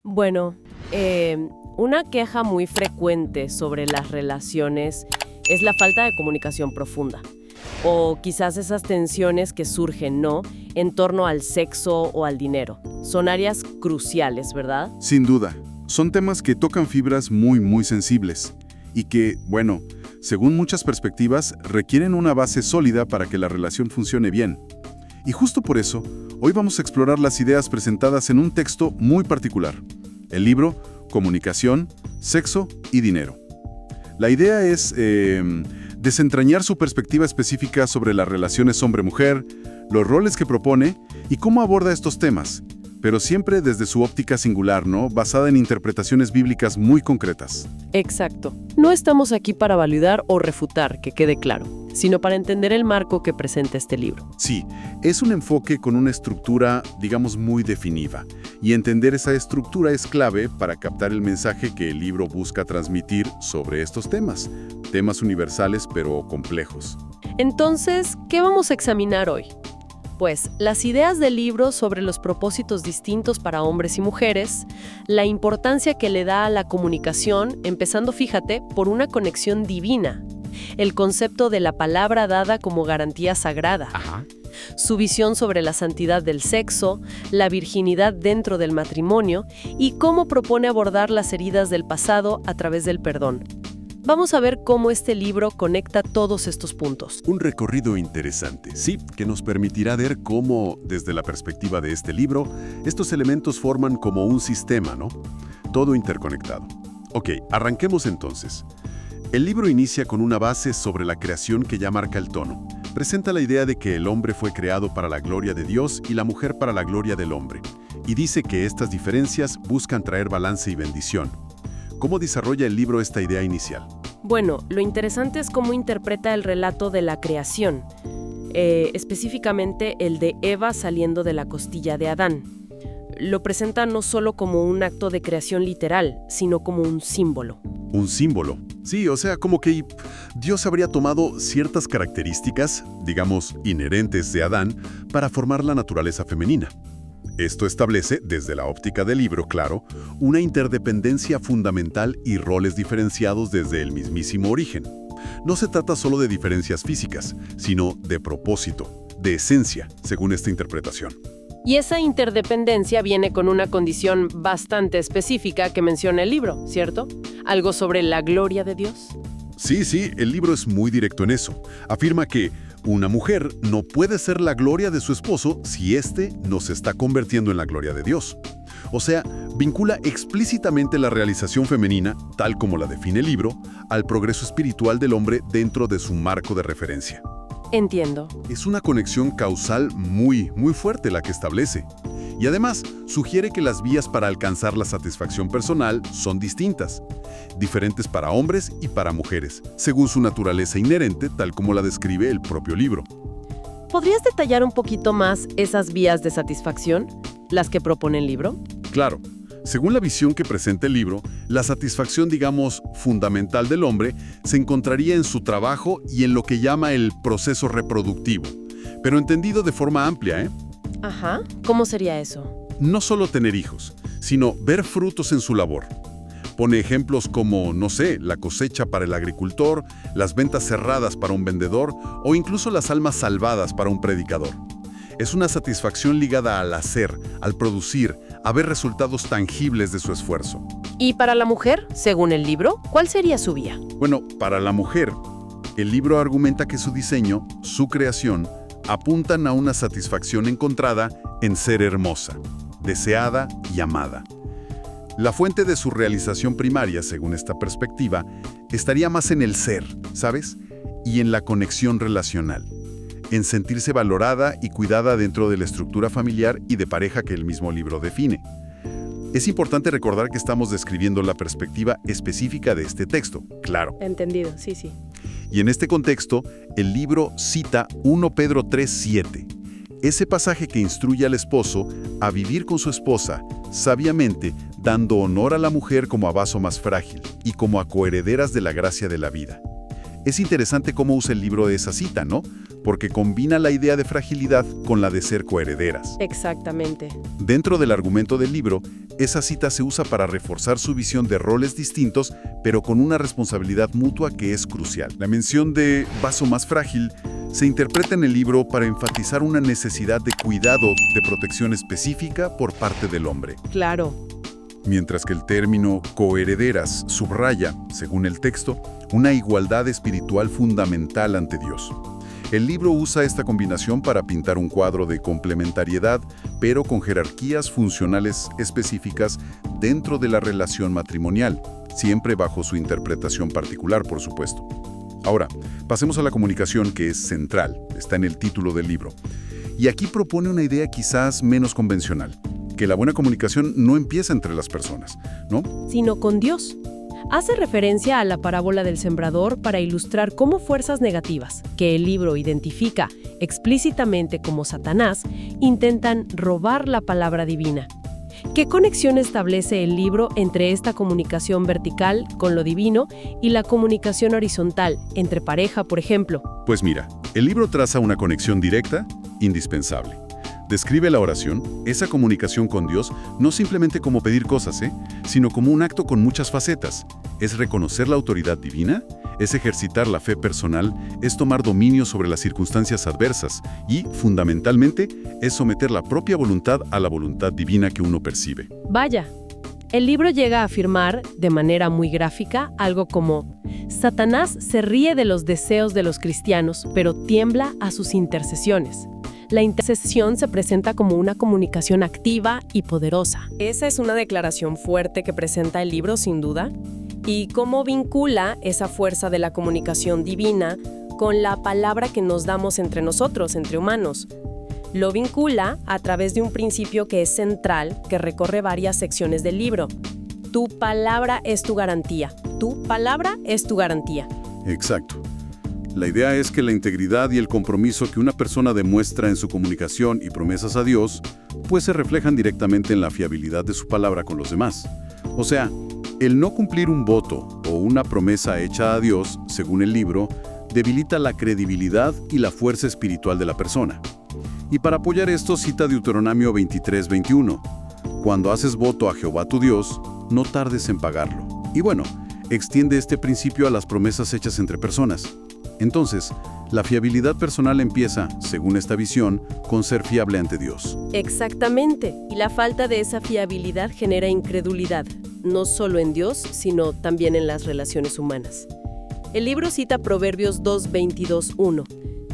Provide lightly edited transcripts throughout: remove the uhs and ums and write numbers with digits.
Bueno, una queja muy frecuente sobre las relaciones es la falta de comunicación profunda. O quizás esas tensiones que surgen, ¿no?, en torno al sexo o al dinero. Son áreas cruciales, ¿verdad? Sin duda, son temas que tocan fibras muy sensibles y que, bueno, según muchas perspectivas, requieren una base sólida para que la relación funcione bien. Y justo por eso, hoy vamos a explorar las ideas presentadas en un texto muy particular. El libro Comunicación, Sexo y Dinero. La idea es desentrañar su perspectiva específica sobre las relaciones hombre-mujer, los roles que propone y cómo aborda estos temas, pero siempre desde su óptica singular, ¿no?, basada en interpretaciones bíblicas muy concretas. Exacto. No estamos aquí para validar o refutar, que quede claro, sino para entender el marco que presenta este libro. Sí, es un enfoque con una estructura, digamos, muy definida, y entender esa estructura es clave para captar el mensaje que el libro busca transmitir sobre estos temas universales pero complejos. Entonces, ¿qué vamos a examinar hoy? Pues las ideas del libro sobre los propósitos distintos para hombres y mujeres, la importancia que le da a la comunicación, empezando, fíjate, por una conexión divina, el concepto de la palabra dada como garantía sagrada, su visión sobre la santidad del sexo, la virginidad dentro del matrimonio y cómo propone abordar las heridas del pasado a través del perdón. Vamos a ver cómo este libro conecta todos estos puntos. Un recorrido interesante, sí, que nos permitirá ver cómo, desde la perspectiva de este libro, estos elementos forman como un sistema, ¿no? Todo interconectado. Ok, arranquemos entonces. El libro inicia con una base sobre la creación que ya marca el tono. Presenta la idea de que el hombre fue creado para la gloria de Dios y la mujer para la gloria del hombre. Y dice que estas diferencias buscan traer balance y bendición. ¿Cómo desarrolla el libro esta idea inicial? Bueno, lo interesante es cómo interpreta el relato de la creación, específicamente el de Eva saliendo de la costilla de Adán. Lo presenta no solo como un acto de creación literal, sino como un símbolo. Un símbolo. Sí, o sea, como que Dios habría tomado ciertas características, digamos, inherentes de Adán, para formar la naturaleza femenina. Esto establece, desde la óptica del libro, claro, una interdependencia fundamental y roles diferenciados desde el mismísimo origen. No se trata solo de diferencias físicas, sino de propósito, de esencia, según esta interpretación. Y esa interdependencia viene con una condición bastante específica que menciona el libro, ¿cierto? Algo sobre la gloria de Dios. Sí, el libro es muy directo en eso. Afirma que una mujer no puede ser la gloria de su esposo si éste no se está convirtiendo en la gloria de Dios. O sea, vincula explícitamente la realización femenina, tal como la define el libro, al progreso espiritual del hombre dentro de su marco de referencia. Entiendo. Es una conexión causal muy fuerte la que establece. Y además, sugiere que las vías para alcanzar la satisfacción personal son distintas, diferentes para hombres y para mujeres, según su naturaleza inherente, tal como la describe el propio libro. ¿Podrías detallar un poquito más esas vías de satisfacción, las que propone el libro? Claro. Según la visión que presenta el libro, la satisfacción, digamos, fundamental del hombre se encontraría en su trabajo y en lo que llama el proceso reproductivo, pero entendido de forma amplia, ¿eh? Ajá. ¿Cómo sería eso? No solo tener hijos, sino ver frutos en su labor. Pone ejemplos como, no sé, la cosecha para el agricultor, las ventas cerradas para un vendedor o incluso las almas salvadas para un predicador. Es una satisfacción ligada al hacer, al producir, a ver resultados tangibles de su esfuerzo. ¿Y para la mujer, según el libro, cuál sería su vía? Bueno, para la mujer, el libro argumenta que su diseño, su creación, apuntan a una satisfacción encontrada en ser hermosa, deseada y amada. La fuente de su realización primaria, según esta perspectiva, estaría más en el ser, ¿sabes? Y en la conexión relacional, en sentirse valorada y cuidada dentro de la estructura familiar y de pareja que el mismo libro define. Es importante recordar que estamos describiendo la perspectiva específica de este texto, claro. Entendido, sí. Y en este contexto, el libro cita 1 Pedro 3:7, ese pasaje que instruye al esposo a vivir con su esposa, sabiamente, dando honor a la mujer como a vaso más frágil y como a coherederas de la gracia de la vida. Es interesante cómo usa el libro esa cita, ¿no? porque combina la idea de fragilidad con la de ser coherederas. Exactamente. Dentro del argumento del libro, esa cita se usa para reforzar su visión de roles distintos, pero con una responsabilidad mutua que es crucial. La mención de vaso más frágil se interpreta en el libro para enfatizar una necesidad de cuidado, de protección específica por parte del hombre. Claro. Mientras que el término coherederas subraya, según el texto, una igualdad espiritual fundamental ante Dios. El libro usa esta combinación para pintar un cuadro de complementariedad, pero con jerarquías funcionales específicas dentro de la relación matrimonial, siempre bajo su interpretación particular, por supuesto. Ahora, pasemos a la comunicación, que es central, está en el título del libro. Y aquí propone una idea quizás menos convencional, que la buena comunicación no empieza entre las personas, ¿no? Sino con Dios. Hace referencia a la parábola del sembrador para ilustrar cómo fuerzas negativas, que el libro identifica explícitamente como Satanás, intentan robar la palabra divina. ¿Qué conexión establece el libro entre esta comunicación vertical con lo divino y la comunicación horizontal, entre pareja, por ejemplo? Pues mira, el libro traza una conexión directa, indispensable. Describe la oración, esa comunicación con Dios, no simplemente como pedir cosas, sino como un acto con muchas facetas. Es reconocer la autoridad divina, es ejercitar la fe personal, es tomar dominio sobre las circunstancias adversas y, fundamentalmente, es someter la propia voluntad a la voluntad divina que uno percibe. Vaya, el libro llega a afirmar, de manera muy gráfica, algo como: Satanás se ríe de los deseos de los cristianos, pero tiembla a sus intercesiones. La intercesión se presenta como una comunicación activa y poderosa. Esa es una declaración fuerte que presenta el libro, sin duda. ¿Y cómo vincula esa fuerza de la comunicación divina con la palabra que nos damos entre nosotros, entre humanos? Lo vincula a través de un principio que es central, que recorre varias secciones del libro. Tu palabra es tu garantía. Tu palabra es tu garantía. Exacto. La idea es que la integridad y el compromiso que una persona demuestra en su comunicación y promesas a Dios, pues se reflejan directamente en la fiabilidad de su palabra con los demás. O sea, el no cumplir un voto o una promesa hecha a Dios, según el libro, debilita la credibilidad y la fuerza espiritual de la persona. Y para apoyar esto cita Deuteronomio 23:21. Cuando haces voto a Jehová tu Dios, no tardes en pagarlo. Y bueno, extiende este principio a las promesas hechas entre personas. Entonces, la fiabilidad personal empieza, según esta visión, con ser fiable ante Dios. Exactamente. Y la falta de esa fiabilidad genera incredulidad, no solo en Dios, sino también en las relaciones humanas. El libro cita Proverbios 2:22:1.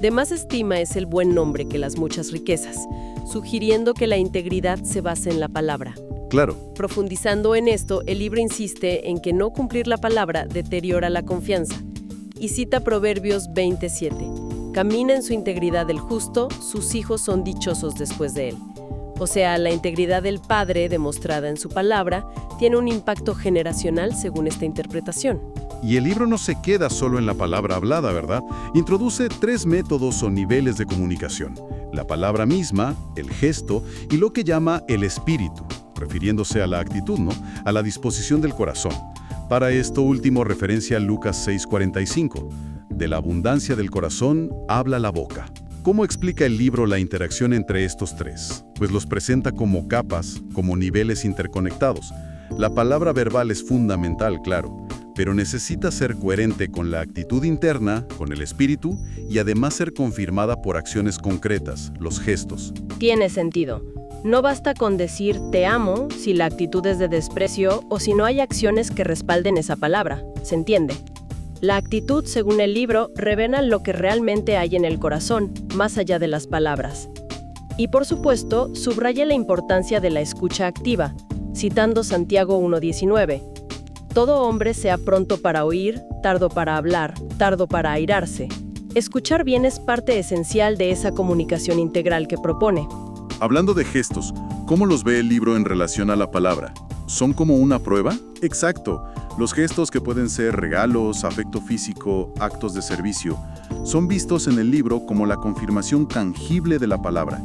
De más estima es el buen nombre que las muchas riquezas, sugiriendo que la integridad se basa en la palabra. Claro. Profundizando en esto, el libro insiste en que no cumplir la palabra deteriora la confianza. Y cita Proverbios 20:7. Camina en su integridad el justo, sus hijos son dichosos después de él. O sea, la integridad del padre, demostrada en su palabra, tiene un impacto generacional según esta interpretación. Y el libro no se queda solo en la palabra hablada, ¿verdad? Introduce 3 métodos o niveles de comunicación: la palabra misma, el gesto y lo que llama el espíritu, refiriéndose a la actitud, ¿no? A la disposición del corazón. Para esto último referencia a Lucas 6:45. De la abundancia del corazón habla la boca. ¿Cómo explica el libro la interacción entre estos 3? Pues los presenta como capas, como niveles interconectados. La palabra verbal es fundamental, claro, pero necesita ser coherente con la actitud interna, con el espíritu, y además ser confirmada por acciones concretas, los gestos. Tiene sentido. No basta con decir te amo si la actitud es de desprecio o si no hay acciones que respalden esa palabra. ¿Se entiende? La actitud, según el libro, revela lo que realmente hay en el corazón, más allá de las palabras. Y por supuesto, subraya la importancia de la escucha activa, citando Santiago 1:19. Todo hombre sea pronto para oír, tardo para hablar, tardo para airarse. Escuchar bien es parte esencial de esa comunicación integral que propone. Hablando de gestos, ¿cómo los ve el libro en relación a la palabra? ¿Son como una prueba? Exacto. Los gestos, que pueden ser regalos, afecto físico, actos de servicio, son vistos en el libro como la confirmación tangible de la palabra.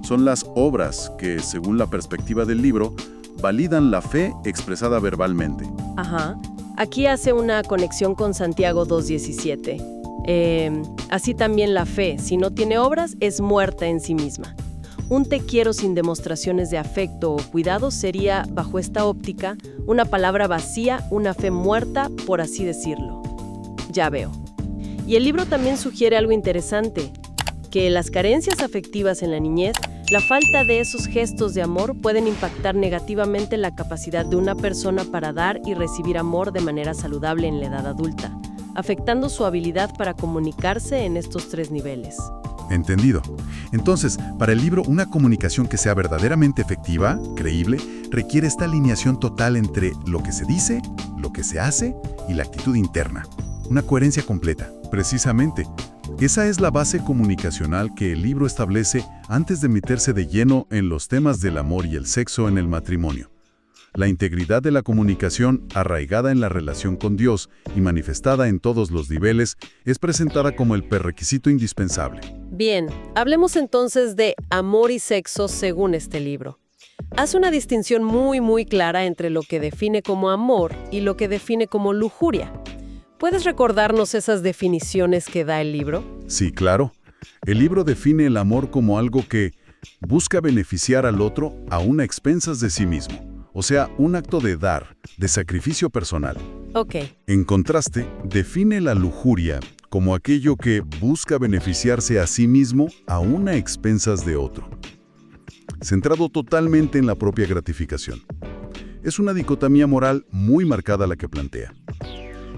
Son las obras que, según la perspectiva del libro, validan la fe expresada verbalmente. Ajá. Aquí hace una conexión con Santiago 2:17. Así también la fe, si no tiene obras, es muerta en sí misma. Un te quiero sin demostraciones de afecto o cuidado sería, bajo esta óptica, una palabra vacía, una fe muerta, por así decirlo. Ya veo. Y el libro también sugiere algo interesante, que las carencias afectivas en la niñez, la falta de esos gestos de amor pueden impactar negativamente la capacidad de una persona para dar y recibir amor de manera saludable en la edad adulta, afectando su habilidad para comunicarse en estos 3 niveles. Entendido. Entonces, para el libro, una comunicación que sea verdaderamente efectiva, creíble, requiere esta alineación total entre lo que se dice, lo que se hace y la actitud interna. Una coherencia completa. Precisamente. Esa es la base comunicacional que el libro establece antes de meterse de lleno en los temas del amor y el sexo en el matrimonio. La integridad de la comunicación, arraigada en la relación con Dios y manifestada en todos los niveles, es presentada como el prerequisito indispensable. Bien, hablemos entonces de amor y sexo según este libro. Hace una distinción muy clara entre lo que define como amor y lo que define como lujuria. ¿Puedes recordarnos esas definiciones que da el libro? Sí, claro. El libro define el amor como algo que busca beneficiar al otro aún a expensas de sí mismo. O sea, un acto de dar, de sacrificio personal. Ok. En contraste, define la lujuria como aquello que busca beneficiarse a sí mismo aún a expensas de otro, centrado totalmente en la propia gratificación. Es una dicotomía moral muy marcada la que plantea.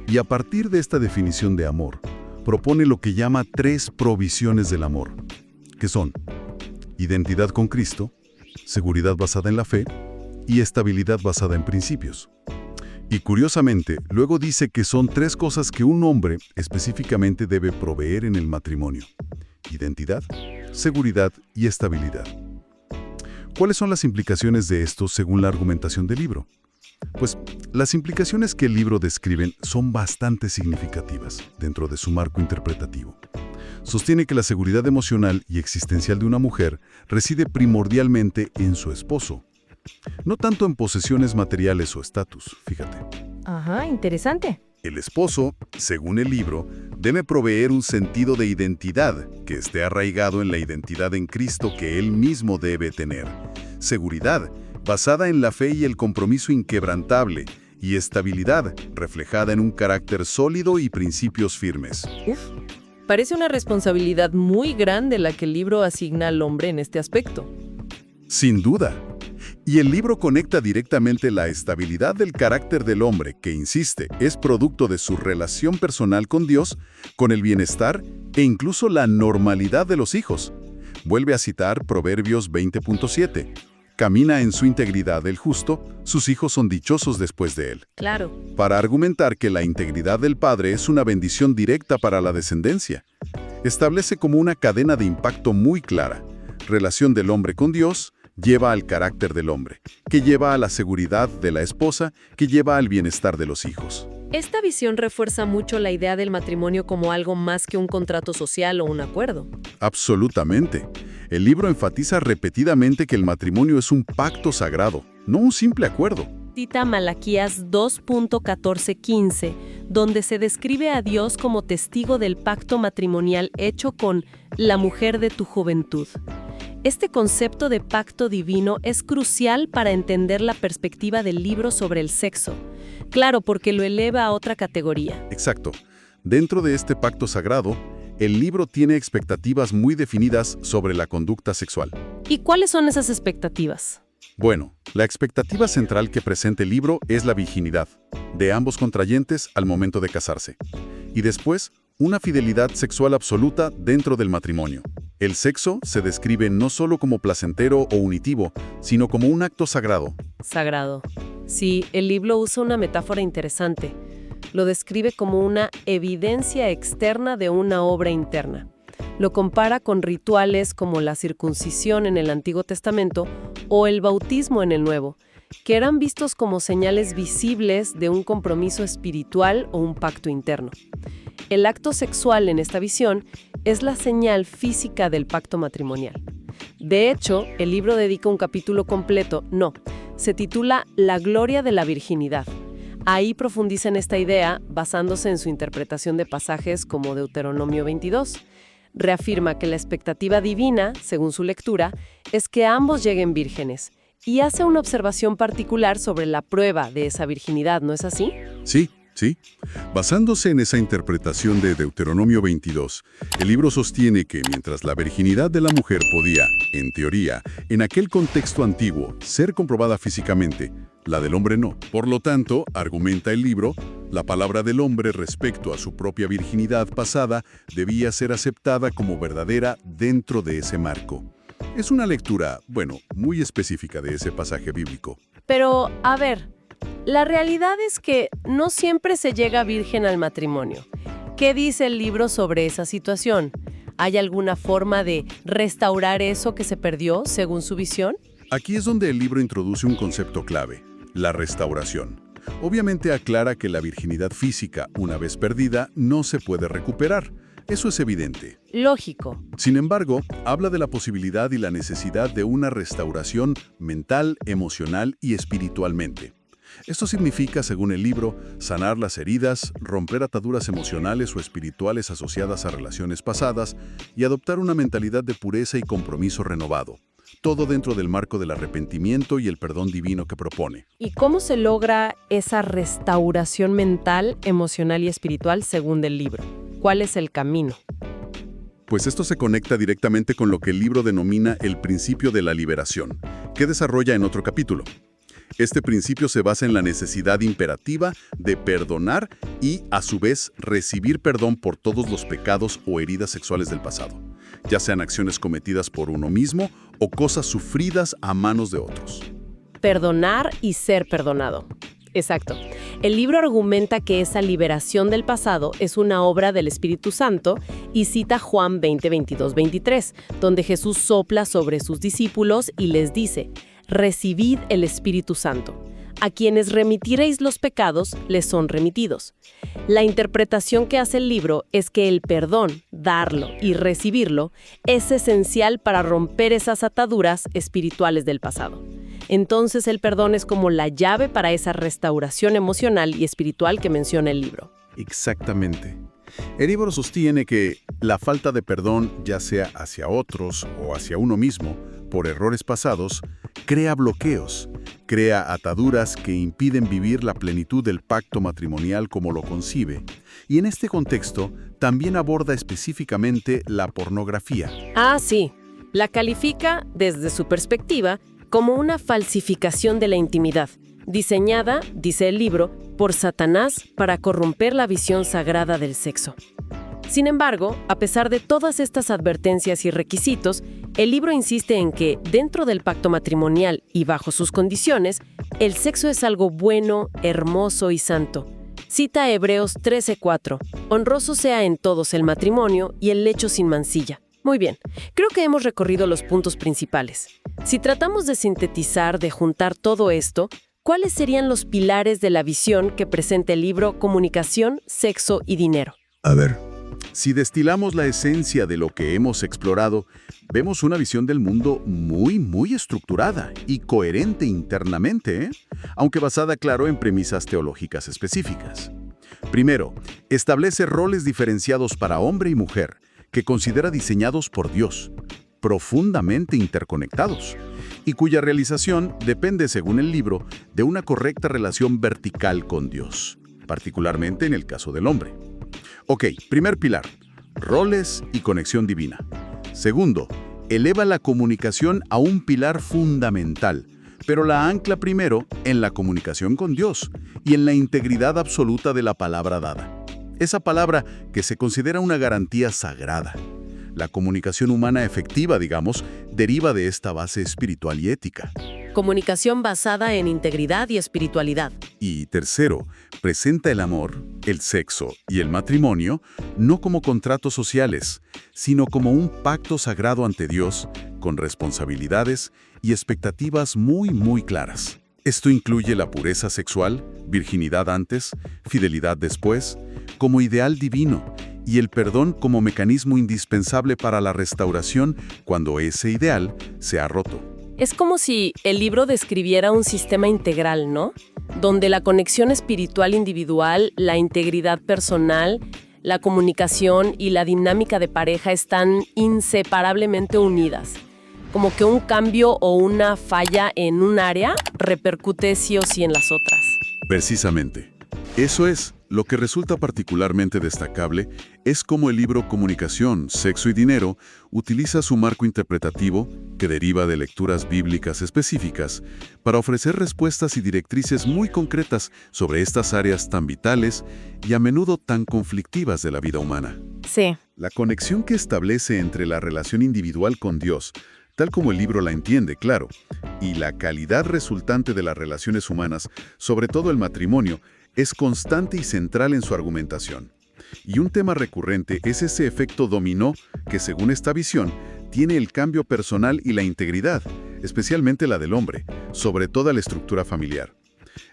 Y a partir de esta definición de amor, propone lo que llama 3 provisiones del amor, que son identidad con Cristo, seguridad basada en la fe y estabilidad basada en principios. Y curiosamente, luego dice que son 3 cosas que un hombre específicamente debe proveer en el matrimonio: identidad, seguridad y estabilidad. ¿Cuáles son las implicaciones de esto según la argumentación del libro? Pues las implicaciones que el libro describe son bastante significativas dentro de su marco interpretativo. Sostiene que la seguridad emocional y existencial de una mujer reside primordialmente en su esposo, no tanto en posesiones materiales o estatus, fíjate. Ajá, interesante. El esposo, según el libro, debe proveer un sentido de identidad que esté arraigado en la identidad en Cristo que él mismo debe tener. Seguridad, basada en la fe y el compromiso inquebrantable, y estabilidad, reflejada en un carácter sólido y principios firmes. Parece una responsabilidad muy grande la que el libro asigna al hombre en este aspecto. Sin duda. Y el libro conecta directamente la estabilidad del carácter del hombre, que, insiste, es producto de su relación personal con Dios, con el bienestar e incluso la normalidad de los hijos. Vuelve a citar Proverbios 20.7. Camina en su integridad el justo, sus hijos son dichosos después de él. Claro. Para argumentar que la integridad del padre es una bendición directa para la descendencia. Establece como una cadena de impacto muy clara. Relación del hombre con Dios lleva al carácter del hombre, que lleva a la seguridad de la esposa, que lleva al bienestar de los hijos. Esta visión refuerza mucho la idea del matrimonio como algo más que un contrato social o un acuerdo. Absolutamente. El libro enfatiza repetidamente que el matrimonio es un pacto sagrado, no un simple acuerdo. Cita Malaquías 2.14-15, donde se describe a Dios como testigo del pacto matrimonial hecho con la mujer de tu juventud. Este concepto de pacto divino es crucial para entender la perspectiva del libro sobre el sexo. Claro, porque lo eleva a otra categoría. Exacto. Dentro de este pacto sagrado, el libro tiene expectativas muy definidas sobre la conducta sexual. ¿Y cuáles son esas expectativas? Bueno, la expectativa central que presenta el libro es la virginidad, de ambos contrayentes al momento de casarse. Y después, una fidelidad sexual absoluta dentro del matrimonio. El sexo se describe no solo como placentero o unitivo, sino como un acto sagrado. Sagrado. Sí, el libro usa una metáfora interesante. Lo describe como una evidencia externa de una obra interna. Lo compara con rituales como la circuncisión en el Antiguo Testamento o el bautismo en el Nuevo, que eran vistos como señales visibles de un compromiso espiritual o un pacto interno. El acto sexual en esta visión es la señal física del pacto matrimonial. De hecho, el libro dedica un capítulo completo, se titula La gloria de la virginidad, Ahí profundiza en esta idea basándose en su interpretación de pasajes como Deuteronomio 22. Reafirma que la expectativa divina, según su lectura, es que ambos lleguen vírgenes, y hace una observación particular sobre la prueba de esa virginidad, ¿no es así? Sí, sí. Basándose en esa interpretación de Deuteronomio 22, el libro sostiene que mientras la virginidad de la mujer podía, en teoría, en aquel contexto antiguo, ser comprobada físicamente, la del hombre no. Por lo tanto, argumenta el libro, la palabra del hombre respecto a su propia virginidad pasada debía ser aceptada como verdadera dentro de ese marco. Es una lectura, muy específica de ese pasaje bíblico. Pero, a ver, la realidad es que no siempre se llega virgen al matrimonio. ¿Qué dice el libro sobre esa situación? ¿Hay alguna forma de restaurar eso que se perdió, según su visión? Aquí es donde el libro introduce un concepto clave, la restauración. Obviamente aclara que la virginidad física, una vez perdida, no se puede recuperar. Eso es evidente. Lógico. Sin embargo, habla de la posibilidad y la necesidad de una restauración mental, emocional y espiritualmente. Esto significa, según el libro, sanar las heridas, romper ataduras emocionales o espirituales asociadas a relaciones pasadas y adoptar una mentalidad de pureza y compromiso renovado. Todo dentro del marco del arrepentimiento y el perdón divino que propone. ¿Y cómo se logra esa restauración mental, emocional y espiritual según el libro? ¿Cuál es el camino? Pues esto se conecta directamente con lo que el libro denomina el principio de la liberación, que desarrolla en otro capítulo. Este principio se basa en la necesidad imperativa de perdonar y, a su vez, recibir perdón por todos los pecados o heridas sexuales del pasado, ya sean acciones cometidas por uno mismo o cosas sufridas a manos de otros. Perdonar y ser perdonado. Exacto. El libro argumenta que esa liberación del pasado es una obra del Espíritu Santo y cita Juan 20, 22, 23, donde Jesús sopla sobre sus discípulos y les dice: «Recibid el Espíritu Santo. A quienes remitiréis los pecados, les son remitidos». La interpretación que hace el libro es que el perdón, darlo y recibirlo, es esencial para romper esas ataduras espirituales del pasado. Entonces el perdón es como la llave para esa restauración emocional y espiritual que menciona el libro. Exactamente. El libro sostiene que la falta de perdón, ya sea hacia otros o hacia uno mismo, por errores pasados, crea bloqueos, crea ataduras que impiden vivir la plenitud del pacto matrimonial como lo concibe. Y en este contexto, también aborda específicamente la pornografía. Ah, sí. La califica, desde su perspectiva, como una falsificación de la intimidad, diseñada, dice el libro, por Satanás para corromper la visión sagrada del sexo. Sin embargo, a pesar de todas estas advertencias y requisitos, el libro insiste en que, dentro del pacto matrimonial y bajo sus condiciones, el sexo es algo bueno, hermoso y santo. Cita Hebreos 13:4, «Honroso sea en todos el matrimonio y el lecho sin mancilla». Muy bien, creo que hemos recorrido los puntos principales. Si tratamos de sintetizar, de juntar todo esto, ¿cuáles serían los pilares de la visión que presenta el libro Comunicación, Sexo y Dinero? A ver, si destilamos la esencia de lo que hemos explorado, vemos una visión del mundo muy estructurada y coherente internamente, aunque basada, claro, en premisas teológicas específicas. Primero, establece roles diferenciados para hombre y mujer, que considera diseñados por Dios, profundamente interconectados, y cuya realización depende, según el libro, de una correcta relación vertical con Dios, particularmente en el caso del hombre. Ok, primer pilar, roles y conexión divina. Segundo, eleva la comunicación a un pilar fundamental, pero la ancla primero en la comunicación con Dios y en la integridad absoluta de la palabra dada. Esa palabra que se considera una garantía sagrada. La comunicación humana efectiva, digamos, deriva de esta base espiritual y ética. Comunicación basada en integridad y espiritualidad. Y tercero, presenta el amor, el sexo y el matrimonio no como contratos sociales, sino como un pacto sagrado ante Dios, con responsabilidades y expectativas muy claras. Esto incluye la pureza sexual, virginidad antes, fidelidad después, como ideal divino, y el perdón como mecanismo indispensable para la restauración cuando ese ideal se ha roto. Es como si el libro describiera un sistema integral, ¿no? Donde la conexión espiritual individual, la integridad personal, la comunicación y la dinámica de pareja están inseparablemente unidas. Como que un cambio o una falla en un área repercute sí o sí en las otras. Precisamente. Eso es, lo que resulta particularmente destacable es cómo el libro Comunicación, Sexo y Dinero utiliza su marco interpretativo, que deriva de lecturas bíblicas específicas, para ofrecer respuestas y directrices muy concretas sobre estas áreas tan vitales y a menudo tan conflictivas de la vida humana. Sí. La conexión que establece entre la relación individual con Dios, tal como el libro la entiende, claro, y la calidad resultante de las relaciones humanas, sobre todo el matrimonio, es constante y central en su argumentación. Y un tema recurrente es ese efecto dominó que, según esta visión, tiene el cambio personal y la integridad, especialmente la del hombre, sobre toda la estructura familiar.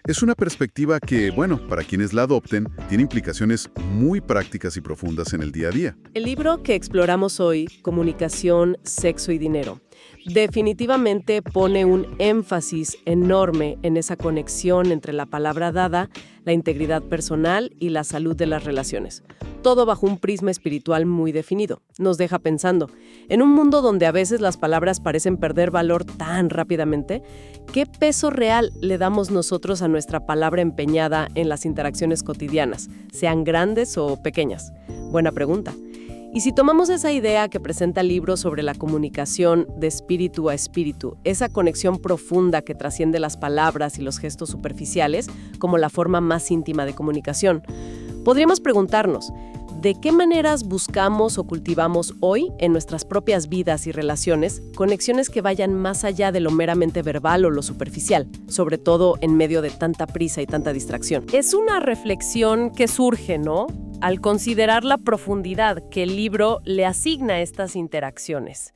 Es una perspectiva que, bueno, para quienes la adopten, tiene implicaciones muy prácticas y profundas en el día a día. El libro que exploramos hoy, Comunicación, Sexo y Dinero, definitivamente pone un énfasis enorme en esa conexión entre la palabra dada, la integridad personal y la salud de las relaciones. Todo bajo un prisma espiritual muy definido. Nos deja pensando, en un mundo donde a veces las palabras parecen perder valor tan rápidamente, ¿qué peso real le damos nosotros a nuestra palabra empeñada en las interacciones cotidianas, sean grandes o pequeñas? Buena pregunta. Y si tomamos esa idea que presenta el libro sobre la comunicación de espíritu a espíritu, esa conexión profunda que trasciende las palabras y los gestos superficiales como la forma más íntima de comunicación, podríamos preguntarnos, ¿de qué maneras buscamos o cultivamos hoy en nuestras propias vidas y relaciones conexiones que vayan más allá de lo meramente verbal o lo superficial, sobre todo en medio de tanta prisa y tanta distracción? Es una reflexión que surge, ¿no?, al considerar la profundidad que el libro le asigna a estas interacciones.